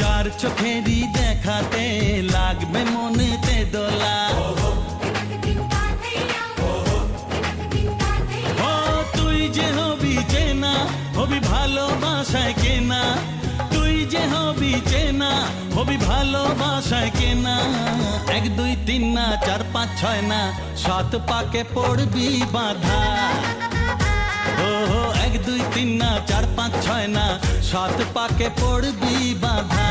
চার চোখেরই দেখাতে লাগবে মনেতে দোলা। ও তুই যে হবি চেনা, হবি ভালোবাসায় কেনা, তুই যে হবি চেনা, হবি ভালোবাসায় কেনা। 1 2 3 না 4 5 6 না 7 পাকে পড়বি বাঁধা। ও 1 2 3 না 4 5 6 না 7 পাকে পড়বি বাঁধা।